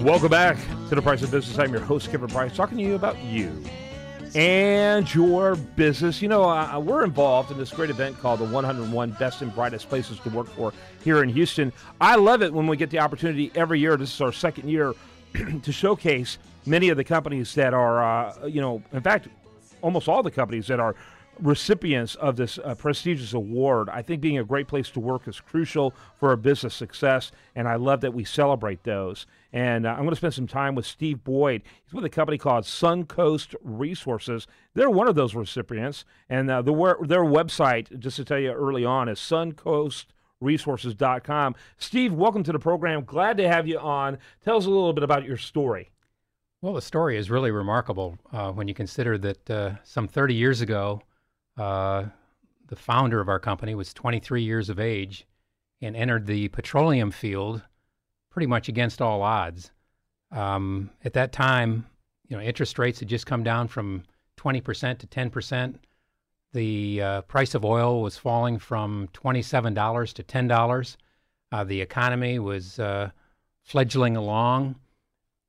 Welcome back to The Price of Business. I'm your host, Kevin Price, talking to you about you and your business. You know, we're involved in this great event called the 101 Best and Brightest Places to Work For here in Houston. I love it when we get the opportunity every year. This is our second year to showcase many of the companies that are, in fact, almost all the companies that are recipients of this prestigious award. I think being a great place to work is crucial for a business success, and I love that we celebrate those. And I'm going to spend some time with Steve Boyd. He's with a company called Suncoast Resources. They're one of those recipients, and their website, just to tell you early on, is suncoastresources.com. Steve, welcome to the program. Glad to have you on. Tell us a little bit about your story. Well, the story is really remarkable when you consider that some 30 years ago, the founder of our company was 23 years of age and entered the petroleum field pretty much against all odds. At that time, interest rates had just come down from 20% to 10%. The price of oil was falling from $27 to $10. The economy was fledgling along,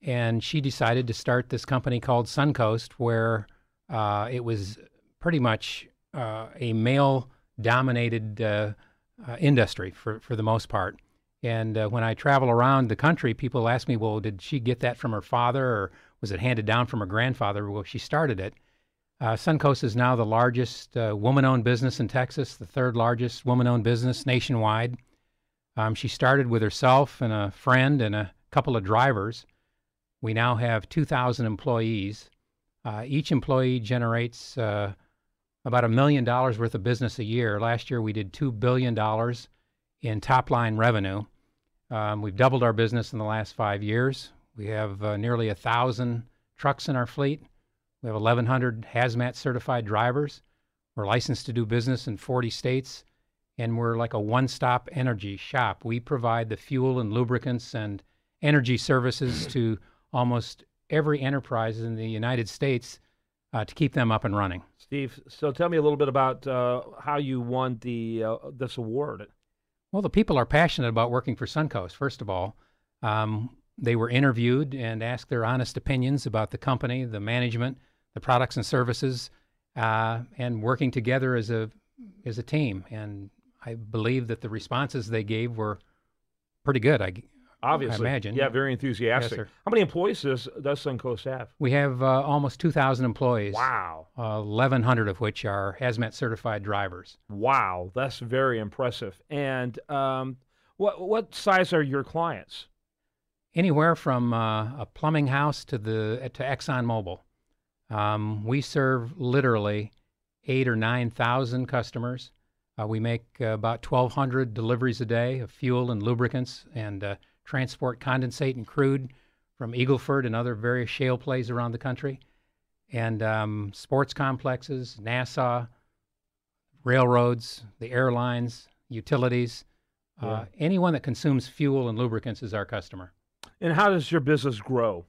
and she decided to start this company called Suncoast, where it was pretty much a male-dominated industry for the most part. And when I travel around the country, people ask me, well, did she get that from her father, or was it handed down from her grandfather? Well, she started it. Suncoast is now the largest woman-owned business in Texas, the third largest woman-owned business nationwide. She started with herself and a friend and a couple of drivers. We now have 2,000 employees. Each employee generates about $1 million worth of business a year. Last year, we did $2 billion in top-line revenue. We've doubled our business in the last 5 years. We have nearly 1,000 trucks in our fleet. We have 1,100 hazmat certified drivers. We're licensed to do business in 40 states, and we're like a one-stop energy shop. We provide the fuel and lubricants and energy services to almost every enterprise in the United States to keep them up and running. Steve, so tell me a little bit about how you won this award. Well, the people are passionate about working for Suncoast, first of all. They were interviewed and asked their honest opinions about the company, the management, the products and services, and working together as a team. And I believe that the responses they gave were pretty good, Obviously. I imagine. Yeah, very enthusiastic. Yes, sir. How many employees does Suncoast have? We have almost 2,000 employees. Wow. 1,100 of which are hazmat certified drivers. Wow, that's very impressive. And what size are your clients? Anywhere from a plumbing house to ExxonMobil. We serve literally 8,000 or 9,000 customers. We make about 1,200 deliveries a day of fuel and lubricants, and transport condensate and crude from Eagle Ford and other various shale plays around the country. And sports complexes, NASA, railroads, the airlines, utilities. Anyone that consumes fuel and lubricants is our customer. And how does your business grow?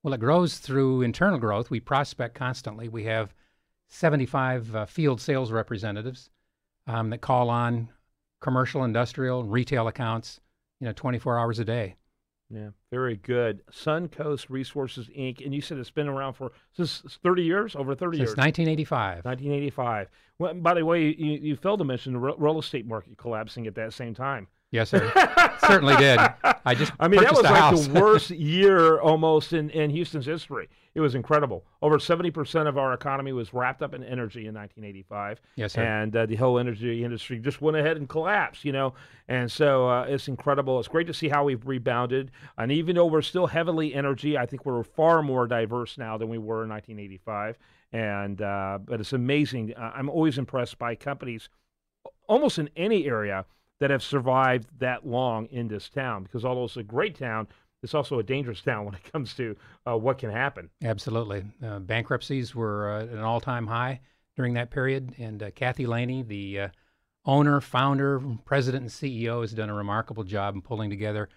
Well, it grows through internal growth. We prospect constantly. We have 75 field sales representatives that call on commercial, industrial, and retail accounts, 24 hours a day. Yeah, very good. Suncoast Resources, Inc., and you said it's been around for 30 years? Over 30 years? Since 1985. 1985. Well, by the way, you failed to mention the real estate market collapsing at that same time. Yes, sir. Certainly did. That was like the worst year almost in Houston's history. It was incredible. Over 70% of our economy was wrapped up in energy in 1985. Yes, sir. And the whole energy industry just went ahead and collapsed, And so it's incredible. It's great to see how we've rebounded. And even though we're still heavily energy, I think we're far more diverse now than we were in 1985. But it's amazing. I'm always impressed by companies almost in any area that have survived that long in this town, because although it's a great town, it's also a dangerous town when it comes to what can happen. Absolutely. Bankruptcies were at an all-time high during that period, and Kathy Laney, the owner, founder, president, and CEO, has done a remarkable job in pulling together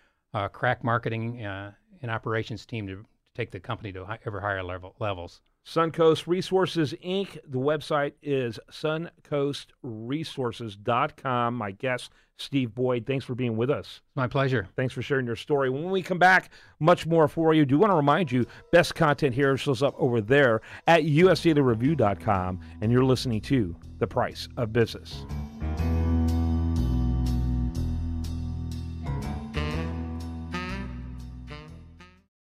crack marketing and operations team to take the company to ever higher levels. Suncoast Resources, Inc. The website is suncoastresources.com. My guest, Steve Boyd, thanks for being with us. My pleasure. Thanks for sharing your story. When we come back, much more for you. Do want to remind you, best content here shows up over there at usdailyreview.com, and you're listening to The Price of Business.